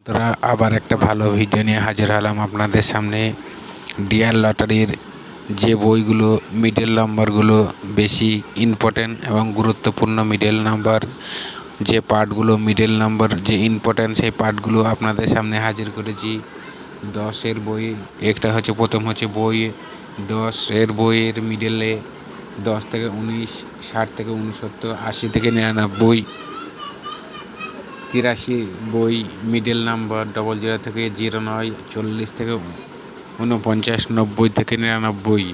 তোরা আবার একটা ভালো ভিডিও নিয়ে হাজির হলাম আপনাদের সামনে। ডিয়ার লটারির যে বইগুলো মিডল নাম্বারগুলো বেশি ইম্পর্টেন্ট এবং গুরুত্বপূর্ণ মিডল নাম্বার, যে পার্টগুলো মিডল নাম্বার যে ইম্পর্টেন্ট সেই পার্টগুলো আপনাদের সামনে হাজির করেছি। 10-এর বই একটা হচ্ছে, প্রথম হচ্ছে বই 10-এর বইয়ের মিডলে 10 থেকে 19, 60 থেকে 69, 80 থেকে 99, 83 বই মিডল নাম্বার 00 থেকে 09, 40 থেকে 49, 90 থেকে 99,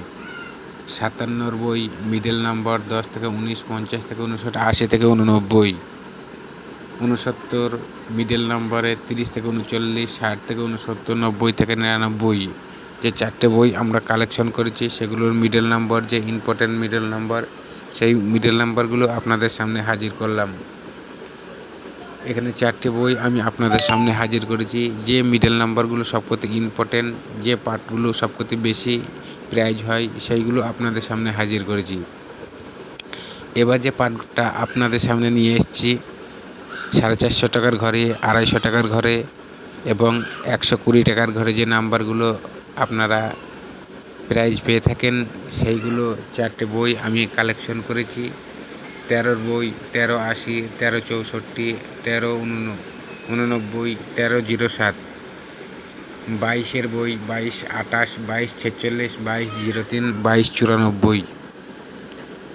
57 বই মিডল নাম্বার 10 থেকে 19, 50 থেকে 59, 80 থেকে 89, 69 মিডল নাম্বারে 30 থেকে 39, 60 থেকে 69, 90 থেকে 99। যে 4টে বই আমরা কালেকশন করেছি সেগুলোর মিডল নাম্বার যে ইম্পর্টেন্ট মিডল নাম্বার, সেই মিডল নাম্বারগুলো আপনাদের সামনে হাজির করলাম। এখানে 4টে বই আমি আপনাদের সামনে হাজির করেছি। যে মিডল নাম্বারগুলো সবকটি ইম্পর্টেন্ট, যে পার্টগুলো সবকটি বেশি প্রাইজ হয়, সেইগুলো আপনাদের সামনে হাজির করেছি। এবার যে পার্টটা আপনাদের সামনে নিয়ে এসেছি 450 টাকার ঘরে, 250 টাকার ঘরে এবং 120 টাকার ঘরে যে নাম্বারগুলো আপনারা প্রাইজ পেয়ে থাকেন, সেইগুলো 4টে বই আমি কালেকশন করেছি। 13-র বই 1380, 1364, 1389, 1307। 22-এর বই 2228, 2246, 2203, 2294।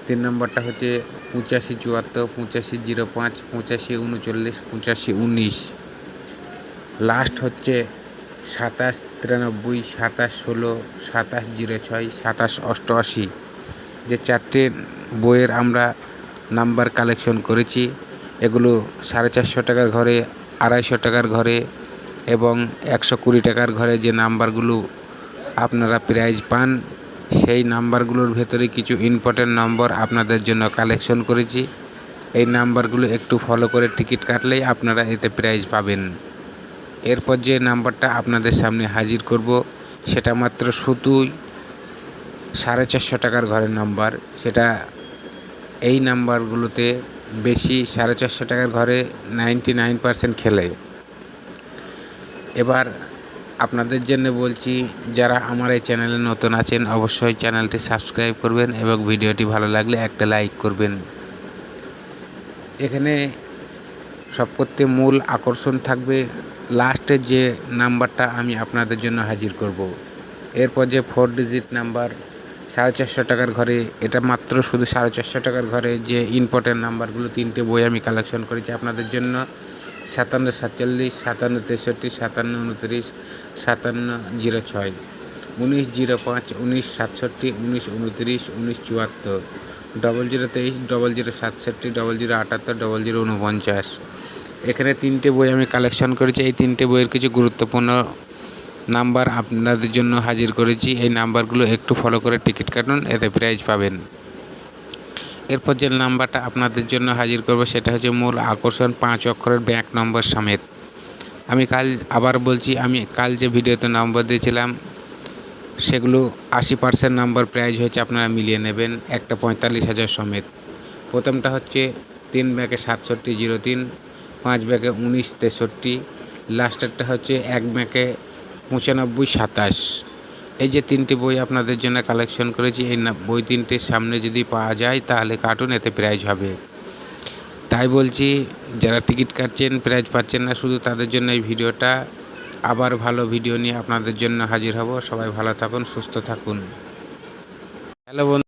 3 নম্বরটা হচ্ছে 8574, 8505, 8539, 8519। লাস্ট হচ্ছে 2793, 2716, 2706, 2788। যে 4টে বইয়ের আমরা নাম্বার কালেকশন করেছি, এগুলো 450 টাকার ঘরে, 250 টাকার ঘরে এবং 120 টাকার ঘরে যে নাম্বারগুলো আপনারা প্রাইজ পান, সেই নাম্বারগুলোর ভেতরে কিছু ইম্পর্টেন্ট নম্বর আপনাদের জন্য কালেকশন করেছি। এই নাম্বারগুলো একটু ফলো করে টিকিট কাটলেই আপনারা এতে প্রাইজ পাবেন। এরপর যে নাম্বারটা আপনাদের সামনে হাজির করব সেটা মাত্র শুধুই 450 টাকার ঘরের নাম্বার। সেটা এই নাম্বারগুলোতে বেশি 450 টাকার ঘরে 99% খেলে। এবার আপনাদের জন্য বলছি, যারা আমার এই চ্যানেলে নতুন আছেন অবশ্যই চ্যানেলটি সাবস্ক্রাইব করবেন এবং ভিডিওটি ভালো লাগলে একটা লাইক করবেন। এখানে সবকথা মূল আকর্ষণ থাকবে লাস্টের যে নাম্বারটা আমি আপনাদের জন্য হাজির করব। এরপর যে 4 ডিজিট নাম্বার 450 টাকার ঘরে, এটা মাত্র শুধু 450 টাকার ঘরে যে ইম্পর্টেন্ট নাম্বারগুলো 3টে বই আমি কালেকশন করেছি আপনাদের জন্য। 5747, 5763, 5729, 5706, 1905, 1967, 1929, 1974, 0023, 0067, 0078, 0049। এখানে 3টে বই আমি কালেকশন করেছি। এই 3টে বইয়ের কিছু গুরুত্বপূর্ণ নাম্বার আপনাদের জন্য হাজির করেছি। এই নাম্বারগুলো একটু ফলো করে টিকিট কাটুন, এতে প্রাইজ পাবেন। এরপর যে নাম্বারটা আপনাদের জন্য হাজির করব সেটা হচ্ছে মূল আকর্ষণ 5 অক্ষরের ব্যাংক নম্বর সমেত। আমি আবার বলছি, আমি কাল যে ভিডিওতে নম্বর দিয়েছিলাম সেগুলো 80% নাম্বার প্রাইজ হয়েছে, আপনারা মিলিয়ে নেবেন একটা 45,000 সমেত। প্রথমটা হচ্ছে 3 ব্যাগে 6703, 5 ব্যাগে 1963, লাস্টেরটা হচ্ছে 1 ব্যাগে 9527। এই যে 3টে বই আপনাদের জন্য কালেকশন করেছি, এই বই 3টের সামনে যদি পাওয়া যায় তাহলে কার্টুন, এতে প্রাইজ হবে। তাই বলছি, যারা টিকিট কাটছেন প্রাইজ পাচ্ছেন না, শুধু তাদের জন্য এই ভিডিওটা। আবার ভালো ভিডিও নিয়ে আপনাদের জন্য হাজির হব। সবাই ভালো থাকুন, সুস্থ থাকুন। হ্যালো বন্ধু।